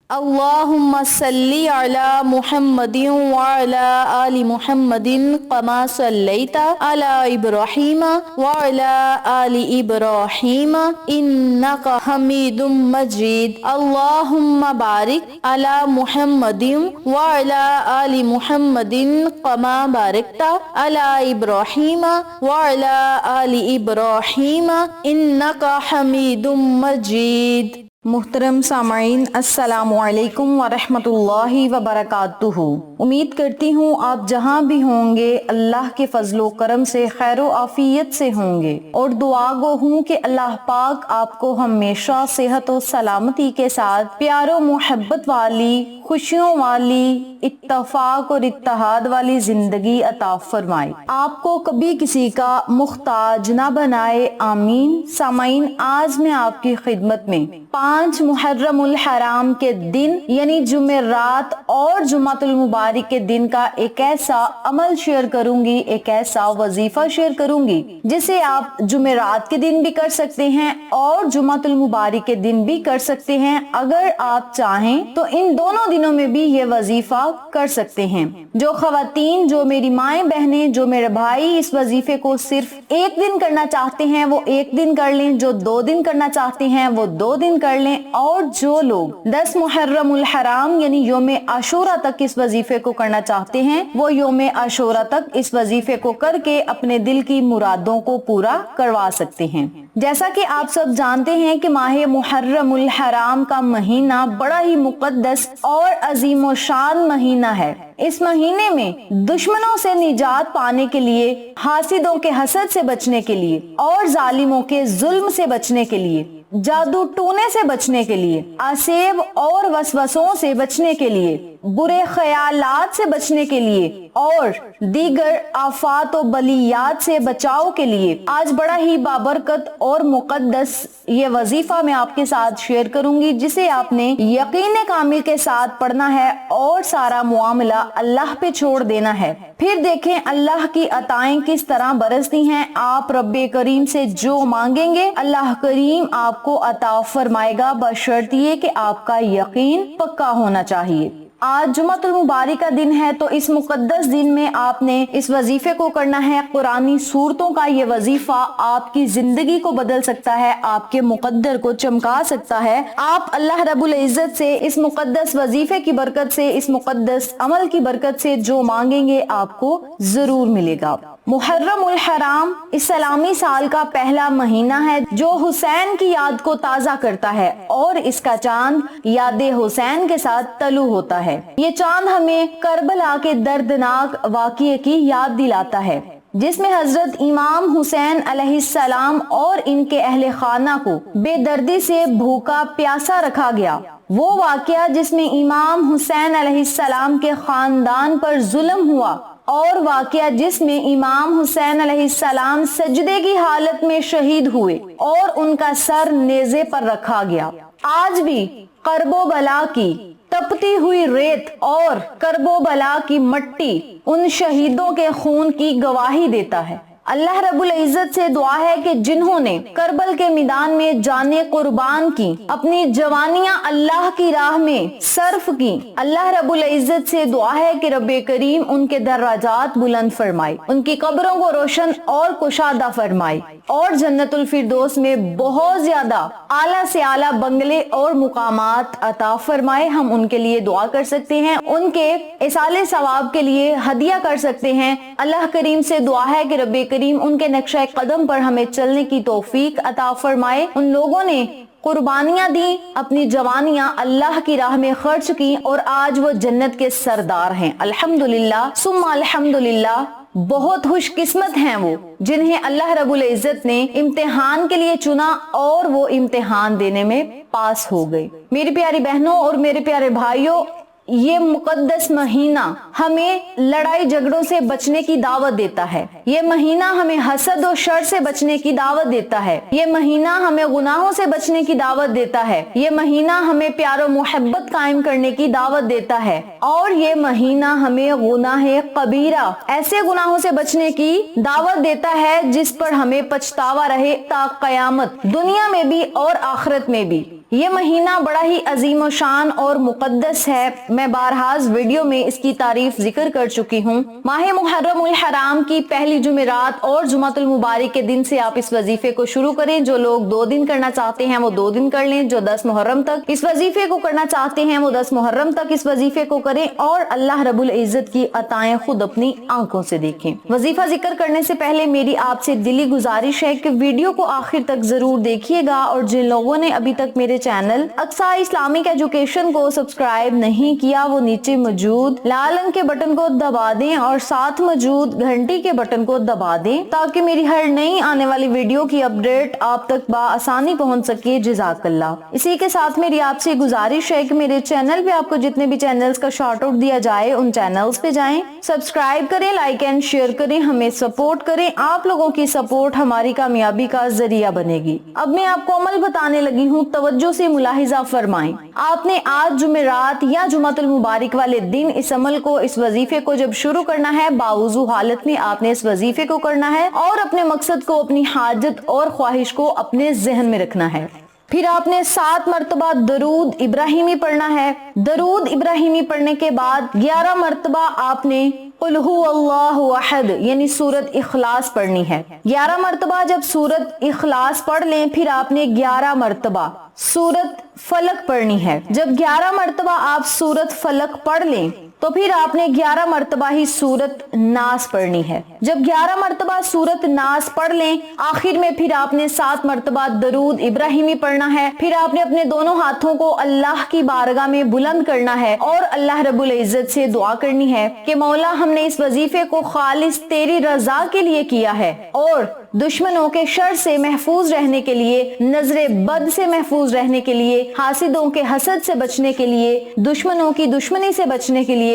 اللهم صل على محمد وعلى آل محمد كما صليت على إبراهيم وعلى آل إبراهيم إنك حميد مجيد. اللهم بارك على محمد وعلى آل محمد كما باركت على إبراهيم وعلى آل إبراهيم إنك حميد مجيد. محترم سامعین، السلام علیکم ورحمۃ اللہ وبرکاتہ۔ امید کرتی ہوں آپ جہاں بھی ہوں گے اللہ کے فضل و کرم سے خیر و عافیت سے ہوں گے، اور دعا گو ہوں کہ اللہ پاک آپ کو ہمیشہ صحت و سلامتی کے ساتھ پیار و محبت والی، خوشیوں والی، اتفاق اور اتحاد والی زندگی عطا فرمائے، آپ کو کبھی کسی کا محتاج نہ بنائے، آمین۔ سامعین، آج میں آپ کی خدمت میں 5 محرم الحرام کے دن یعنی جمعرات اور جمعۃ المبارک کے دن کا ایک ایسا عمل شیئر کروں گی، ایک ایسا وظیفہ شیئر کروں گی جسے آپ جمعرات کے دن بھی کر سکتے ہیں اور جمعۃ المبارک کے دن بھی کر سکتے ہیں۔ اگر آپ چاہیں تو ان دونوں دنوں میں بھی یہ وظیفہ کر سکتے ہیں۔ جو خواتین، جو میری مائیں بہنیں، جو میرے بھائی اس وظیفے کو صرف ایک دن کرنا چاہتے ہیں وہ ایک دن کر لیں، جو 2 دن کرنا چاہتے ہیں وہ 2 دن کر لیں، اور جو لوگ 10 محرم الحرام یعنی یوم عاشورہ تک اس وظیفے کو کرنا چاہتے ہیں وہ یوم عاشورہ تک اس وظیفے کو کر کے اپنے دل کی مرادوں کو پورا کروا سکتے ہیں۔ جیسا کہ آپ سب جانتے ہیں کہ ماہ محرم الحرام کا مہینہ بڑا ہی مقدس اور عظیم و شان مہینہ ہے۔ اس مہینے میں دشمنوں سے نجات پانے کے لیے، حاسدوں کے حسد سے بچنے کے لیے، اور ظالموں کے ظلم سے بچنے کے لیے، جادو ٹونے سے بچنے کے لیے، آسیب اور وسوسوں سے بچنے کے لیے، برے خیالات سے بچنے کے لیے، اور دیگر آفات و بلیات سے بچاؤ کے لیے آج بڑا ہی بابرکت اور مقدس یہ وظیفہ میں آپ کے ساتھ شیئر کروں گی، جسے آپ نے یقین کامل کے ساتھ پڑھنا ہے اور سارا معاملہ اللہ پہ چھوڑ دینا ہے۔ پھر دیکھیں اللہ کی عطائیں کس طرح برستی ہیں۔ آپ رب کریم سے جو مانگیں گے اللہ کریم آپ کو عطا فرمائے گا، بشرط یہ کہ آپ کا یقین پکا ہونا چاہیے۔ آج جمعۃ المبارک کا دن ہے، تو اس مقدس دن میں آپ نے اس وظیفے کو کرنا ہے۔ قرآنی سورتوں کا یہ وظیفہ آپ کی زندگی کو بدل سکتا ہے، آپ کے مقدر کو چمکا سکتا ہے۔ آپ اللہ رب العزت سے اس مقدس وظیفے کی برکت سے، اس مقدس عمل کی برکت سے جو مانگیں گے آپ کو ضرور ملے گا۔ محرم الحرام اسلامی سال کا پہلا مہینہ ہے جو حسین کی یاد کو تازہ کرتا ہے، اور اس کا چاند یاد حسین کے ساتھ طلوع ہوتا ہے۔ یہ چاند ہمیں کربلا کے دردناک واقعے کی یاد دلاتا ہے جس میں حضرت امام حسین علیہ السلام اور ان کے اہل خانہ کو بے دردی سے بھوکا پیاسا رکھا گیا۔ وہ واقعہ جس میں امام حسین علیہ السلام کے خاندان پر ظلم ہوا، اور واقعہ جس میں امام حسین علیہ السلام سجدے کی حالت میں شہید ہوئے اور ان کا سر نیزے پر رکھا گیا۔ آج بھی کرب و بلا کی تپتی ہوئی ریت اور کرب و بلا کی مٹی ان شہیدوں کے خون کی گواہی دیتا ہے۔ اللہ رب العزت سے دعا ہے کہ جنہوں نے کربل کے میدان میں جانیں قربان کی، اپنی جوانیاں اللہ کی راہ میں صرف کی، اللہ رب العزت سے دعا ہے کہ رب کریم ان کے درجات بلند فرمائے، ان کی قبروں کو روشن اور کشادہ فرمائے، اور جنت الفردوس میں بہت زیادہ اعلیٰ سے اعلیٰ بنگلے اور مقامات عطا فرمائے۔ ہم ان کے لیے دعا کر سکتے ہیں، ان کے ایصال ثواب کے لیے ہدیہ کر سکتے ہیں۔ اللہ کریم سے دعا ہے کہ رب کریم ان کے نقشہ قدم پر ہمیں چلنے کی توفیق عطا فرمائے۔ ان لوگوں نے قربانیاں دی، اپنی جوانیاں اللہ کی راہ میں خرچ کی، اور آج وہ جنت کے سردار ہیں۔ الحمدللہ ثم الحمدللہ۔ بہت خوش قسمت ہیں وہ جنہیں اللہ رب العزت نے امتحان کے لیے چنا اور وہ امتحان دینے میں پاس ہو گئے۔ میری پیاری بہنوں اور میرے پیارے بھائیوں، یہ مقدس مہینہ ہمیں لڑائی جھگڑوں سے بچنے کی دعوت دیتا ہے۔ یہ مہینہ ہمیں حسد و شر سے بچنے کی دعوت دیتا ہے۔ یہ مہینہ ہمیں گناہوں سے بچنے کی دعوت دیتا ہے۔ یہ مہینہ ہمیں پیار و محبت قائم کرنے کی دعوت دیتا ہے، اور یہ مہینہ ہمیں گناہ کبیرہ، ایسے گناہوں سے بچنے کی دعوت دیتا ہے جس پر ہمیں پچھتاوا رہے تا قیامت، دنیا میں بھی اور آخرت میں بھی۔ یہ مہینہ بڑا ہی عظیم و شان اور مقدس ہے، میں بارہاز ویڈیو میں اس کی تعریف ذکر کر چکی ہوں۔ ماہ محرم الحرام کی پہلی جمعرات اور جمعۃ المبارک کے دن سے آپ اس وظیفے کو شروع کریں۔ جو لوگ 2 دن کرنا چاہتے ہیں وہ 2 دن کر لیں، جو 10 محرم تک اس وظیفے کو کرنا چاہتے ہیں وہ 10 محرم تک اس وظیفے کو کریں، اور اللہ رب العزت کی عطائیں خود اپنی آنکھوں سے دیکھیں۔ وظیفہ ذکر کرنے سے پہلے میری آپ سے دلی گزارش ہے کہ ویڈیو کو آخر تک ضرور دیکھیے گا، اور جن لوگوں نے ابھی تک میرے چینل اقصیٰ اسلامک ایجوکیشن کو سبسکرائب نہیں کیا وہ نیچے موجود لال رنگ کے بٹن کو دبا دیں اور ساتھ موجود گھنٹی کے بٹن کو دبا دیں تاکہ میری ہر نئی آنے والی ویڈیو کی اپڈیٹ آپ تک بآسانی پہنچ سکے۔ جزاک اللہ۔ اسی کے ساتھ میری آپ سے گزارش ہے کہ میرے چینل پہ آپ کو جتنے بھی چینلز کا شارٹ آؤٹ دیا جائے ان چینلز پہ جائیں، سبسکرائب کریں، لائک اینڈ شیئر کریں، ہمیں سپورٹ کریں۔ آپ لوگوں کی سپورٹ ہماری کامیابی کا ذریعہ بنے گی۔ اب میں آپ کو عمل بتانے لگی ہوں، توجہ سے ملاحظہ فرمائیں۔ آپ نے آج جمعرات یا جمعۃ المبارک والے دن اس عمل کو، اس وظیفے کو جب شروع کرنا ہے، باوضو حالت میں آپ نے اس وظیفے کو کرنا ہے اور اپنے مقصد کو، اپنی حاجت اور خواہش کو اپنے ذہن میں رکھنا ہے۔ پھر آپ نے 7 مرتبہ درود ابراہیمی پڑھنا ہے۔ درود ابراہیمی پڑھنے کے بعد 11 مرتبہ آپ نے قل هو اللہ احد یعنی سورت اخلاص پڑھنی ہے۔ 11 مرتبہ جب سورت اخلاص پڑھ لیں، پھر آپ نے 11 مرتبہ سورت فلق پڑھنی ہے۔ جب 11 مرتبہ آپ سورت فلق پڑھ لیں تو پھر آپ نے 11 مرتبہ ہی سورت ناس پڑھنی ہے۔ جب 11 مرتبہ سورت ناس پڑھ لیں، آخر میں پھر آپ نے 7 مرتبہ درود ابراہیمی پڑھنا ہے۔ پھر آپ نے اپنے دونوں ہاتھوں کو اللہ کی بارگاہ میں بلند کرنا ہے اور اللہ رب العزت سے دعا کرنی ہے کہ مولا ہم نے اس وظیفے کو خالص تیری رضا کے لیے کیا ہے، اور دشمنوں کے شر سے محفوظ رہنے کے لیے، نظر بد سے محفوظ رہنے کے لیے، حاسدوں کے حسد سے بچنے کے لیے، دشمنوں کی دشمنی سے بچنے کے لیے،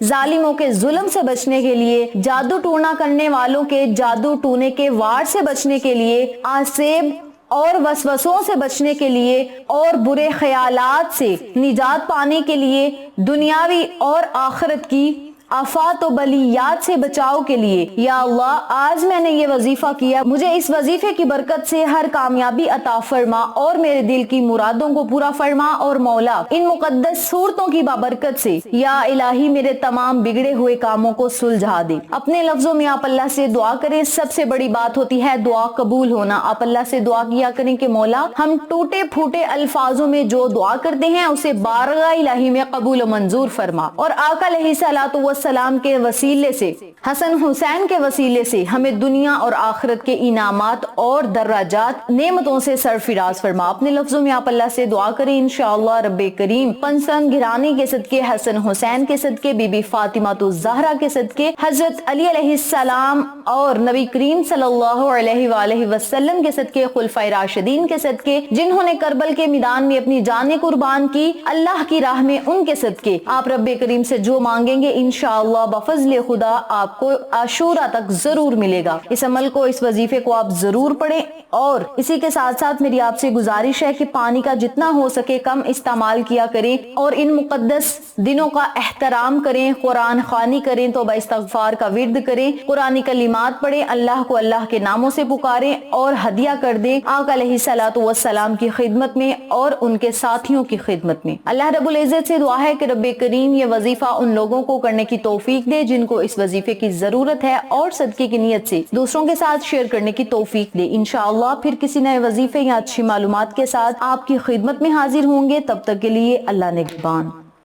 ظالموں کے ظلم سے بچنے کے لیے، جادو ٹونا کرنے والوں کے جادو ٹونے کے وار سے بچنے کے لیے، آسیب اور وسوسوں سے بچنے کے لیے، اور برے خیالات سے نجات پانے کے لیے، دنیاوی اور آخرت کی آفات و بلیات سے بچاؤ کے لیے۔ یا اللہ آج میں نے یہ وظیفہ کیا، مجھے اس وظیفے کی برکت سے ہر کامیابی عطا فرما اور میرے دل کی مرادوں کو پورا فرما، اور مولا ان مقدس صورتوں کی بابرکت سے یا الہی میرے تمام بگڑے ہوئے کاموں کو سلجھا دے۔ اپنے لفظوں میں آپ اللہ سے دعا کریں، سب سے بڑی بات ہوتی ہے دعا قبول ہونا۔ آپ اللہ سے دعا کیا کریں کہ مولا ہم ٹوٹے پھوٹے الفاظوں میں جو دعا کرتے ہیں اسے بارگاہ الہی میں قبول و منظور فرما، اور آقا علیہ الصلوۃ والسلام کے وسیلے سے، حسن حسین کے وسیلے سے ہمیں دنیا اور آخرت کے انعامات اور دراجات، نعمتوں سے سرفراز فرما۔ اپنے لفظوں میں آپ اللہ سے دعا کریں انشاءاللہ رب کریم پنسن گھرانے کے صدقے، حسن حسین کے صدقے، بی بی فاطمہ الزہرا کے صدقے، حضرت علی علیہ السلام اور نبی کریم صلی اللہ علیہ وآلہ وسلم کے صدقے، خلفائے راشدین کے صدقے جنہوں نے کربل کے میدان میں اپنی جانیں قربان کی اللہ کی راہ میں، ان کے صدقے آپ رب کریم سے جو مانگیں گے انشاءاللہ بفضل خدا آپ کو عاشورہ تک ضرور ملے گا۔ اس عمل کو، اس وظیفے کو آپ ضرور پڑھیں، اور اسی کے ساتھ ساتھ میری آپ سے گزارش ہے کہ پانی کا جتنا ہو سکے کم استعمال کیا کریں، اور ان مقدس دنوں کا احترام کریں، قرآن خوانی کریں، توبہ استغفار کا ورد کریں، قرآنی کلمات پڑھیں، اللہ کو اللہ کے ناموں سے پکاریں اور ہدیہ کر دیں آقا علیہ الصلوۃ والسلام کی خدمت میں اور ان کے ساتھیوں کی خدمت میں۔ اللہ رب العزت سے دعا ہے کہ رب کریم یہ وظیفہ ان لوگوں کو کرنے کی توفیق دے جن کو اس وظیفے کی ضرورت ہے، اور صدقے کی نیت سے دوسروں کے ساتھ شیئر کرنے کی توفیق دے۔ انشاءاللہ پھر کسی نئے وظیفے یا اچھی معلومات کے ساتھ آپ کی خدمت میں حاضر ہوں گے، تب تک کے لیے اللہ نگہبان۔